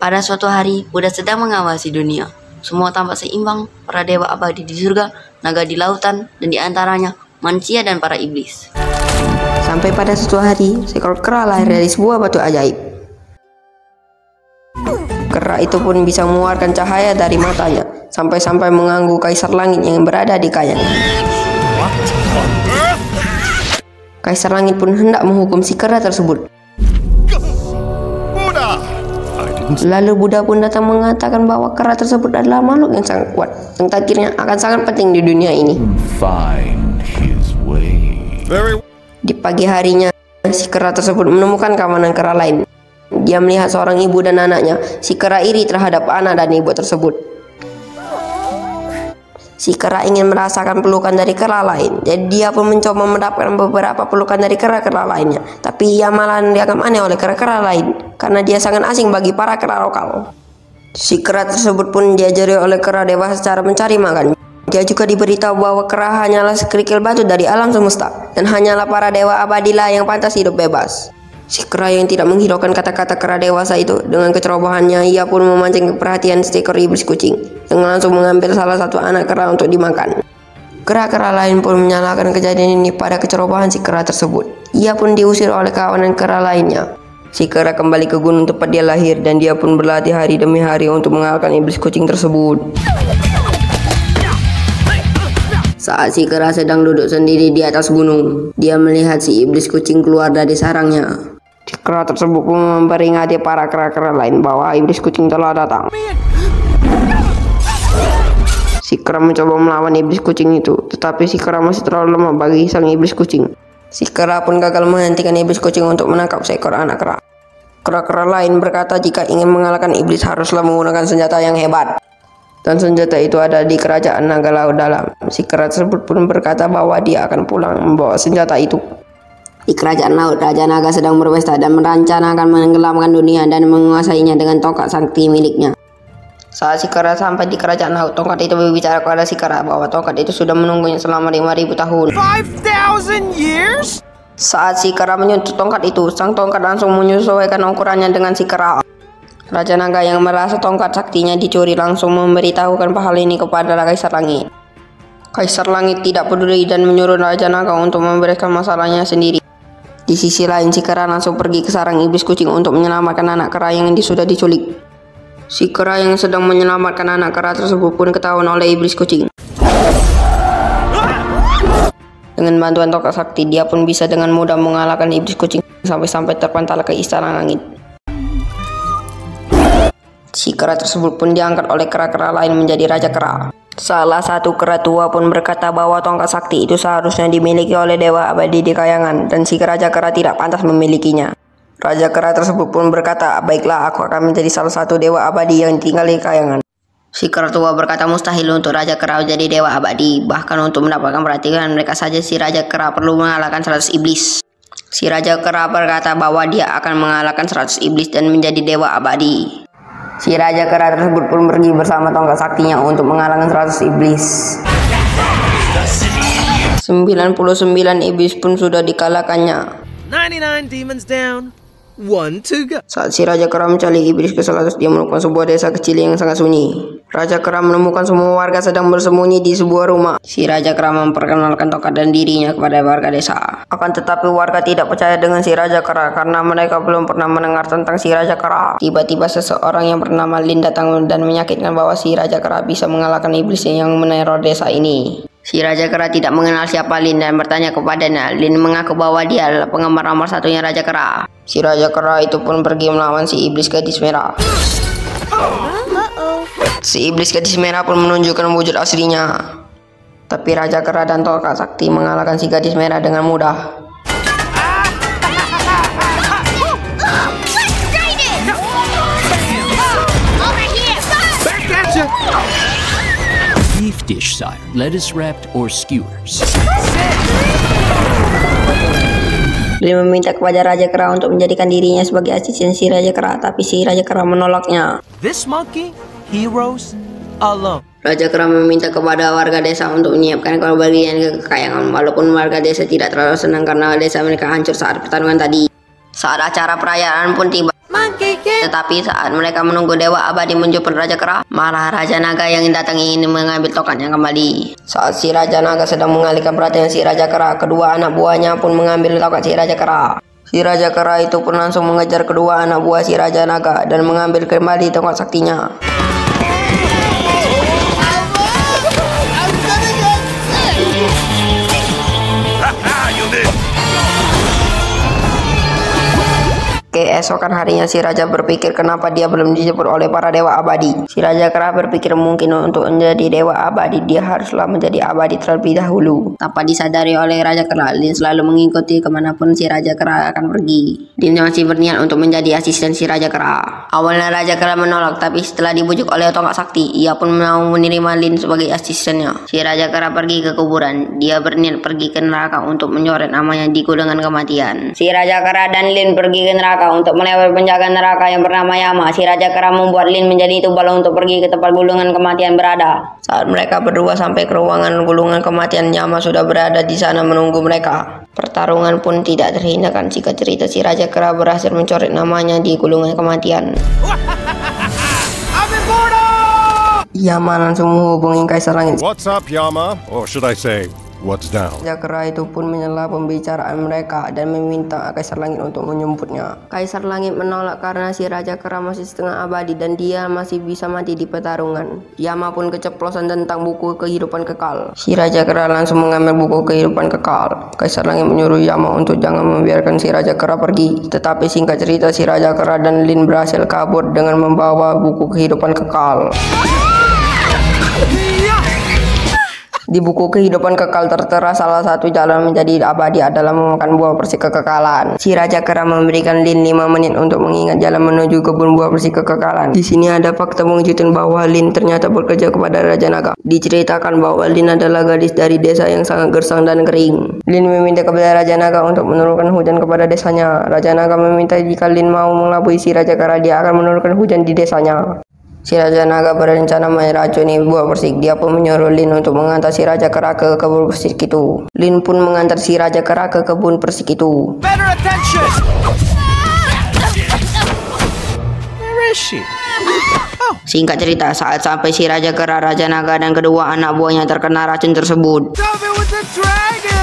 Pada suatu hari, Buddha sedang mengawasi dunia. Semua tampak seimbang, para dewa abadi di surga, naga di lautan, dan di antaranya manusia dan para iblis. Sampai pada suatu hari, seekor kera lahir dari sebuah batu ajaib. Kera itu pun bisa mengeluarkan cahaya dari matanya, sampai-sampai mengganggu kaisar langit yang berada di kayangan. Kaisar langit pun hendak menghukum si kera tersebut. Lalu Buddha pun datang mengatakan bahwa kera tersebut adalah makhluk yang sangat kuat, yang takdirnya akan sangat penting di dunia ini. Di pagi harinya, si kera tersebut menemukan kawanan kera lain. Dia melihat seorang ibu dan anaknya. Si kera iri terhadap anak dan ibu tersebut. Si kera ingin merasakan pelukan dari kera lain, jadi dia pun mencoba mendapatkan beberapa pelukan dari kera-kera lainnya. Tapi ia malah dianggap aneh oleh kera-kera lain, karena dia sangat asing bagi para kera lokal. Si kera tersebut pun diajari oleh kera dewasa cara mencari makan. Dia juga diberitahu bahwa kera hanyalah sekerikil batu dari alam semesta, dan hanyalah para dewa abadilah yang pantas hidup bebas. Si kera yang tidak menghiraukan kata-kata kera dewasa itu, dengan kecerobohannya ia pun memancing perhatian seekor iblis kucing, dengan langsung mengambil salah satu anak kera untuk dimakan. Kera-kera lain pun menyalahkan kejadian ini pada kecerobohan si kera tersebut. Ia pun diusir oleh kawanan kera lainnya. Si kera kembali ke gunung tempat dia lahir, dan dia pun berlatih hari demi hari untuk mengalahkan iblis kucing tersebut. Saat si kera sedang duduk sendiri di atas gunung, dia melihat si iblis kucing keluar dari sarangnya. Si kera tersebut pun memperingati para kera-kera lain bahwa iblis kucing telah datang. Si kera mencoba melawan iblis kucing itu, tetapi si kera masih terlalu lemah bagi sang iblis kucing. Si kera pun gagal menghentikan iblis kucing untuk menangkap seekor anak kera. Kera-kera lain berkata jika ingin mengalahkan iblis haruslah menggunakan senjata yang hebat. Dan senjata itu ada di kerajaan naga laut dalam. Si kera tersebut pun berkata bahwa dia akan pulang membawa senjata itu. Di kerajaan laut, Raja Naga sedang berpesta dan merencanakan menenggelamkan dunia dan menguasainya dengan tongkat sakti miliknya. Saat si kera sampai di kerajaan laut, tongkat itu berbicara kepada si kera bahwa tongkat itu sudah menunggunya selama 5.000 tahun. 5,000 years? Saat si kera menyentuh tongkat itu, sang tongkat langsung menyesuaikan ukurannya dengan si kera. Raja Naga yang merasa tongkat saktinya dicuri langsung memberitahukan hal ini kepada Kaisar Langit. Kaisar Langit tidak peduli dan menyuruh Raja Naga untuk membereskan masalahnya sendiri. Di sisi lain, si kera langsung pergi ke sarang iblis kucing untuk menyelamatkan anak kera yang sudah diculik. Si kera yang sedang menyelamatkan anak kera tersebut pun ketahuan oleh iblis kucing. Dengan bantuan tongkat sakti, dia pun bisa dengan mudah mengalahkan iblis kucing sampai-sampai terpantal ke istana langit. Si kera tersebut pun diangkat oleh kera-kera lain menjadi Raja Kera. Salah satu kera tua pun berkata bahwa tongkat sakti itu seharusnya dimiliki oleh dewa abadi di kayangan, dan si Raja Kera tidak pantas memilikinya. Raja Kera tersebut pun berkata, baiklah, aku akan menjadi salah satu dewa abadi yang tinggal di kayangan. Si kera tua berkata mustahil untuk Raja Kera menjadi dewa abadi, bahkan untuk mendapatkan perhatian mereka saja si Raja Kera perlu mengalahkan 100 iblis. Si Raja Kera berkata bahwa dia akan mengalahkan 100 iblis dan menjadi dewa abadi. Si Raja Kera tersebut pun pergi bersama tongkat saktinya untuk mengalahkan 100 iblis. 99 iblis pun sudah dikalahkannya. 99 demons down, 1 to go. Saat si Raja Kera mencari iblis ke-100, dia menemukan sebuah desa kecil yang sangat sunyi. Raja Kera menemukan semua warga sedang bersembunyi di sebuah rumah. Si Raja Kera memperkenalkan tongkat dan dirinya kepada warga desa. Akan tetapi warga tidak percaya dengan si Raja Kera karena mereka belum pernah mendengar tentang si Raja Kera. Tiba-tiba seseorang yang bernama Lin datang dan menyakitkan bahwa si Raja Kera bisa mengalahkan iblis yang meneror desa ini. Si Raja Kera tidak mengenal siapa Lin dan bertanya kepadanya. Lin mengaku bahwa dia adalah penggemar nomor satunya Raja Kera. Si Raja Kera itu pun pergi melawan si iblis gadis merah. Si iblis gadis merah pun menunjukkan wujud aslinya. Tapi Raja Kera dan tongkat sakti mengalahkan si gadis merah dengan mudah. Beef dish, sire. Lettuce wrapped or skewers. Lin meminta kepada Raja Kera untuk menjadikan dirinya sebagai asisten si Raja Kera, tapi si Raja Kera menolaknya. This monkey, heroes alone. Raja Kera meminta kepada warga desa untuk menyiapkan kebagian kekayangan, walaupun warga desa tidak terlalu senang karena desa mereka hancur saat pertarungan tadi. Saat acara perayaan pun tiba. Tetapi saat mereka menunggu Dewa Abadi menjumpai Raja Kera, malah Raja Naga yang datang ingin mengambil tongkatnya kembali. Saat si Raja Naga sedang mengalihkan perhatian si Raja Kera, kedua anak buahnya pun mengambil tongkat si Raja Kera. Si Raja Kera itu pun langsung mengejar kedua anak buah si Raja Naga dan mengambil kembali tongkat saktinya. Keesokan harinya si Raja berpikir kenapa dia belum dijemput oleh para Dewa Abadi. Si Raja Kera berpikir mungkin untuk menjadi Dewa Abadi dia haruslah menjadi abadi terlebih dahulu. Tanpa disadari oleh Raja Kera, Lin selalu mengikuti kemanapun si Raja Kera akan pergi. Lin masih berniat untuk menjadi asisten si Raja Kera. Awalnya Raja Kera menolak, tapi setelah dibujuk oleh tongkat sakti, ia pun mau menerima Lin sebagai asistennya. Si Raja Kera pergi ke kuburan. Dia berniat pergi ke neraka untuk menyoret namanya di gulungan kematian. Si Raja Kera dan Lin pergi ke neraka untuk melewati penjaga neraka yang bernama Yama. Si Raja Kera membuat Lin menjadi tumbal untuk pergi ke tempat gulungan kematian berada. Saat mereka berdua sampai ke ruangan gulungan kematian, Yama sudah berada di sana menunggu mereka. Pertarungan pun tidak terhindarkan jika cerita si Raja Kera berhasil mencoret namanya di gulungan kematian. Yama langsung menghubungi Kaisar Langit. What's up, Yama? Or should I say, what's down? Raja Kera itu pun menyela pembicaraan mereka dan meminta Kaisar Langit untuk menjemputnya. Kaisar Langit menolak karena si Raja Kera masih setengah abadi dan dia masih bisa mati di pertarungan. Yama pun keceplosan tentang buku kehidupan kekal. Si Raja Kera langsung mengambil buku kehidupan kekal. Kaisar Langit menyuruh Yama untuk jangan membiarkan si Raja Kera pergi. Tetapi singkat cerita si Raja Kera dan Lin berhasil kabur dengan membawa buku kehidupan kekal. Di buku kehidupan kekal tertera salah satu jalan menjadi abadi adalah memakan buah persik kekekalan. Si Raja Kera memberikan Lin 5 menit untuk mengingat jalan menuju kebun buah persik kekekalan. Di sini ada fakta mengejutkan bahwa Lin ternyata bekerja kepada Raja Naga. Diceritakan bahwa Lin adalah gadis dari desa yang sangat gersang dan kering. Lin meminta kepada Raja Naga untuk menurunkan hujan kepada desanya. Raja Naga meminta jika Lin mau mengelabui si Raja Kera, dia akan menurunkan hujan di desanya. Si Raja Naga berencana meracuni buah persik. Dia pun menyuruh Lin untuk mengantar si Raja Kera ke kebun persik itu. Lin pun mengantar si Raja Kera ke kebun persik itu. Better attention! Where is she? Singkat cerita, saat sampai si Raja Kera, Raja Naga dan kedua anak buahnya terkena racun tersebut. Stop it with the dragon!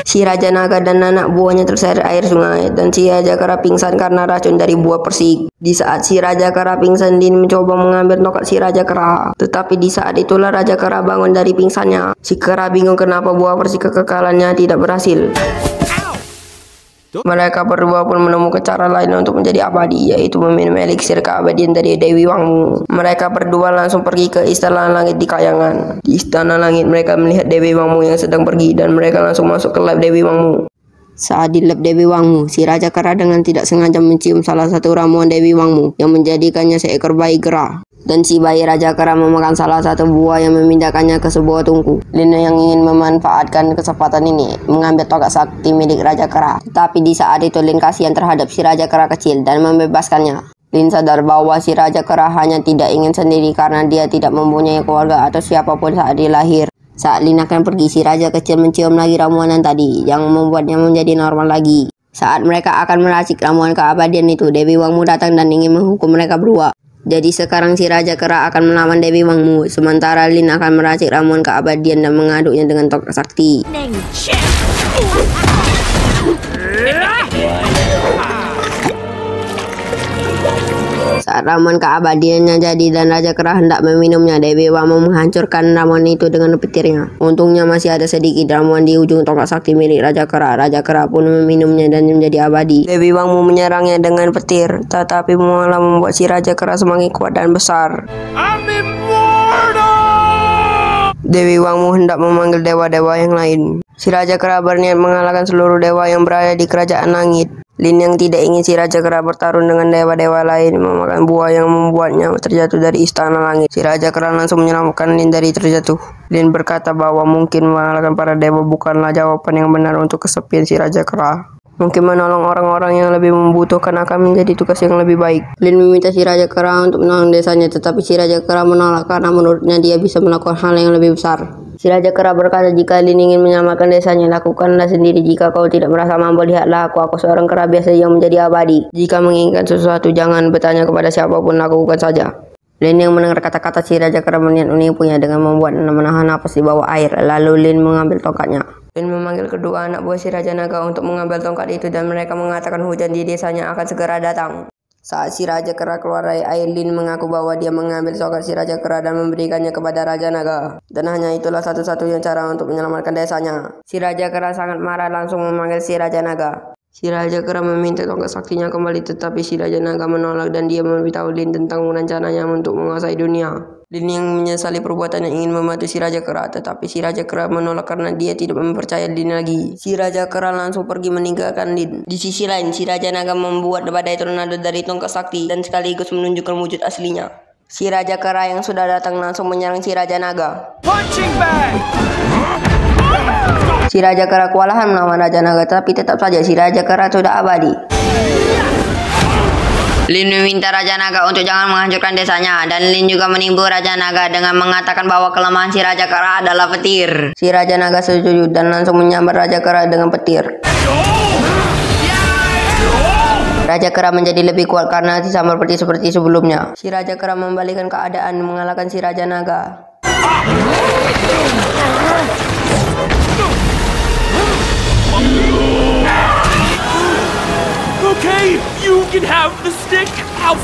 Si Raja Naga dan anak buahnya terseret air sungai dan si Raja Kera pingsan karena racun dari buah persik. Di saat si Raja Kera pingsan, Lin mencoba mengambil tongkat si Raja Kera. Tetapi di saat itulah Raja Kera bangun dari pingsannya. Si Kera bingung kenapa buah persik kekekalannya tidak berhasil. Mereka berdua pun menemukan cara lain untuk menjadi abadi, yaitu meminum eliksir keabadian dari Dewi Wangmu. Mereka berdua langsung pergi ke Istana Langit di Kayangan. Di Istana Langit mereka melihat Dewi Wangmu yang sedang pergi dan mereka langsung masuk ke lab Dewi Wangmu. Saat di lab Dewi Wangmu, si Raja Kera dengan tidak sengaja mencium salah satu ramuan Dewi Wangmu yang menjadikannya seekor bayi gerah. Dan si bayi Raja Kera memakan salah satu buah yang memindahkannya ke sebuah tungku. Lin yang ingin memanfaatkan kesempatan ini mengambil tongkat sakti milik Raja Kera. Tetapi di saat itu Lin kasihan terhadap si Raja Kera kecil dan membebaskannya. Lin sadar bahwa si Raja Kera hanya tidak ingin sendiri karena dia tidak mempunyai keluarga atau siapapun saat dia lahir. Saat Lin akan pergi, si Raja kecil mencium lagi ramuan tadi yang membuatnya menjadi normal lagi. Saat mereka akan meracik ramuan keabadian itu, Dewi Wangmu datang dan ingin menghukum mereka berdua. Jadi sekarang si Raja Kera akan melawan Dewi Wangmu, sementara Lin akan meracik ramuan keabadian dan mengaduknya dengan tongkat sakti. Saat ramuan keabadiannya jadi dan Raja Kera hendak meminumnya, Dewi Wangmu menghancurkan ramuan itu dengan petirnya. Untungnya masih ada sedikit ramuan di ujung tongkat sakti milik Raja Kera. Raja Kera pun meminumnya dan menjadi abadi. Dewi Wangmu menyerangnya dengan petir, tetapi malah membuat si Raja Kera semakin kuat dan besar. I'm immortal! Dewi Wangmu hendak memanggil dewa-dewa yang lain. Si Raja Kera berniat mengalahkan seluruh dewa yang berada di kerajaan langit. Lin yang tidak ingin si Raja Kera bertarung dengan dewa-dewa lain memakan buah yang membuatnya terjatuh dari istana langit. Si Raja Kera langsung menyelamatkan Lin dari terjatuh. Lin berkata bahwa mungkin mengalahkan para dewa bukanlah jawaban yang benar untuk kesepian si Raja Kera. Mungkin menolong orang-orang yang lebih membutuhkan akan menjadi tugas yang lebih baik. Lin meminta si Raja Kera untuk menolong desanya, tetapi si Raja Kera menolak karena menurutnya dia bisa melakukan hal yang lebih besar. Si Raja Kera berkata, jika Lin ingin menyelamatkan desanya, lakukanlah sendiri. Jika kau tidak merasa mampu, lihatlah aku seorang kera biasa yang menjadi abadi. Jika menginginkan sesuatu, jangan bertanya kepada siapapun, lakukan saja. Lin yang mendengar kata-kata si Raja Kera berniat menipunya dengan membuat menahan napas di bawah air. Lalu Lin mengambil tongkatnya. Lin memanggil kedua anak buah si Raja Naga untuk mengambil tongkat itu dan mereka mengatakan hujan di desanya akan segera datang. Saat si Raja Kera keluar dari air, Lin mengaku bahwa dia mengambil tongkat si Raja Kera dan memberikannya kepada Raja Naga. Dan hanya itulah satu-satunya cara untuk menyelamatkan desanya. Si Raja Kera sangat marah, langsung memanggil si Raja Naga. Si Raja Kera meminta tongkat saktinya kembali, tetapi si Raja Naga menolak dan dia memberitahu Lin tentang rencananya untuk menguasai dunia. Lin yang menyesali perbuatannya ingin membantu si Raja Kera, tetapi si Raja Kera menolak karena dia tidak mempercayai Lin lagi. Si Raja Kera langsung pergi meninggalkan Lin. Di sisi lain, si Raja Naga membuat badai tornado dari tongkat sakti dan sekaligus menunjukkan wujud aslinya. Si Raja Kera yang sudah datang langsung menyerang si Raja Naga. Punching bag! Si Raja Kera kewalahan melawan Raja Naga, tapi tetap saja si Raja Kera sudah abadi. Lin meminta Raja Naga untuk jangan menghancurkan desanya, dan Lin juga menipu Raja Naga dengan mengatakan bahwa kelemahan si Raja Kera adalah petir. Si Raja Naga setuju dan langsung menyambar Raja Kera dengan petir. Raja Kera menjadi lebih kuat karena disambar petir seperti sebelumnya. Si Raja Kera membalikkan keadaan, mengalahkan si Raja Naga. Okay, you can have the stick. Ow.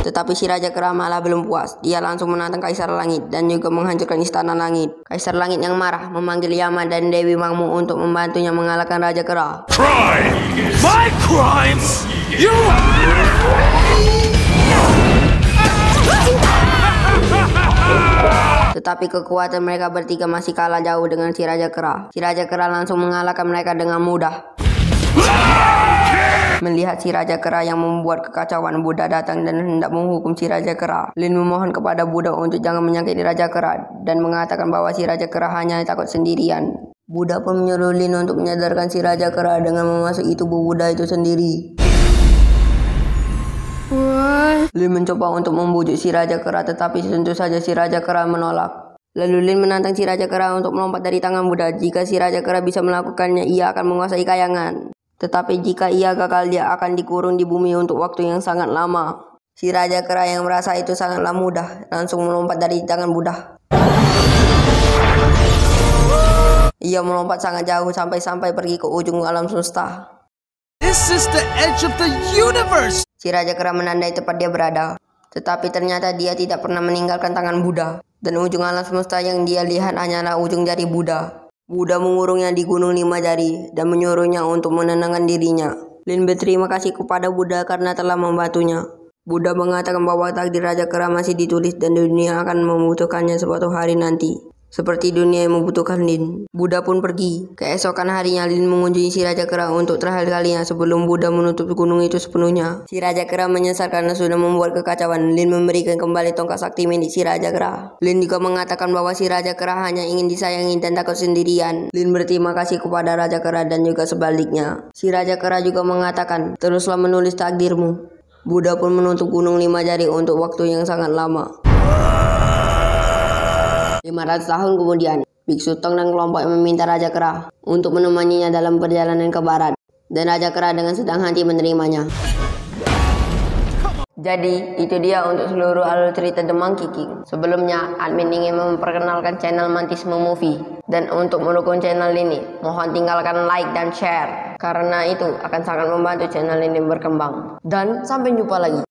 Tetapi si Raja Kera malah belum puas. Dia langsung menantang Kaisar Langit dan juga menghancurkan Istana Langit. Kaisar Langit yang marah memanggil Yama dan Dewi Wangmu untuk membantunya mengalahkan Raja Kera. Crimes! My crimes! You! Tetapi kekuatan mereka bertiga masih kalah jauh dengan si Raja Kera. Si Raja Kera langsung mengalahkan mereka dengan mudah. Melihat si Raja Kera yang membuat kekacauan, Buddha datang dan hendak menghukum si Raja Kera. Lin memohon kepada Buddha untuk jangan menyakiti Raja Kera dan mengatakan bahwa si Raja Kera hanya takut sendirian. Buddha pun menyuruh Lin untuk menyadarkan si Raja Kera dengan memasuki tubuh Buddha itu sendiri. Lin mencoba untuk membujuk si Raja Kera, tetapi tentu saja si Raja Kera menolak. Lalu Lin menantang si Raja Kera untuk melompat dari tangan Buddha. Jika si Raja Kera bisa melakukannya, ia akan menguasai kayangan. Tetapi jika ia gagal, dia akan dikurung di bumi untuk waktu yang sangat lama. Si Raja Kera yang merasa itu sangatlah mudah, langsung melompat dari tangan Buddha. Ia melompat sangat jauh sampai pergi ke ujung alam semesta. This is the edge of the universe! Si Raja Kera menandai tempat dia berada. Tetapi ternyata dia tidak pernah meninggalkan tangan Buddha. Dan ujung alam semesta yang dia lihat hanyalah ujung jari Buddha. Buddha mengurungnya di gunung 5 jari dan menyuruhnya untuk menenangkan dirinya. Lin berterima kasih kepada Buddha karena telah membantunya. Buddha mengatakan bahwa takdir Raja Kera masih ditulis dan dunia akan membutuhkannya suatu hari nanti. Seperti dunia yang membutuhkan Lin. Buddha pun pergi. Keesokan harinya Lin mengunjungi si Raja Kera untuk terakhir kalinya sebelum Buddha menutup gunung itu sepenuhnya. Si Raja Kera menyesal karena sudah membuat kekacauan. Lin memberikan kembali tongkat sakti milik si Raja Kera. Lin juga mengatakan bahwa si Raja Kera hanya ingin disayangi dan takut sendirian. Lin berterima kasih kepada Raja Kera dan juga sebaliknya. Si Raja Kera juga mengatakan, teruslah menulis takdirmu. Buddha pun menutup gunung 5 jari untuk waktu yang sangat lama. 500 tahun kemudian, Biksu Tong dan kelompok meminta Raja Kera untuk menemaninya dalam perjalanan ke barat. Dan Raja Kera dengan senang hati menerimanya. Jadi, itu dia untuk seluruh alur cerita The Monkey King. Sebelumnya, admin ingin memperkenalkan channel Mantisme Movie. Dan untuk mendukung channel ini, mohon tinggalkan like dan share. Karena itu akan sangat membantu channel ini berkembang. Dan sampai jumpa lagi.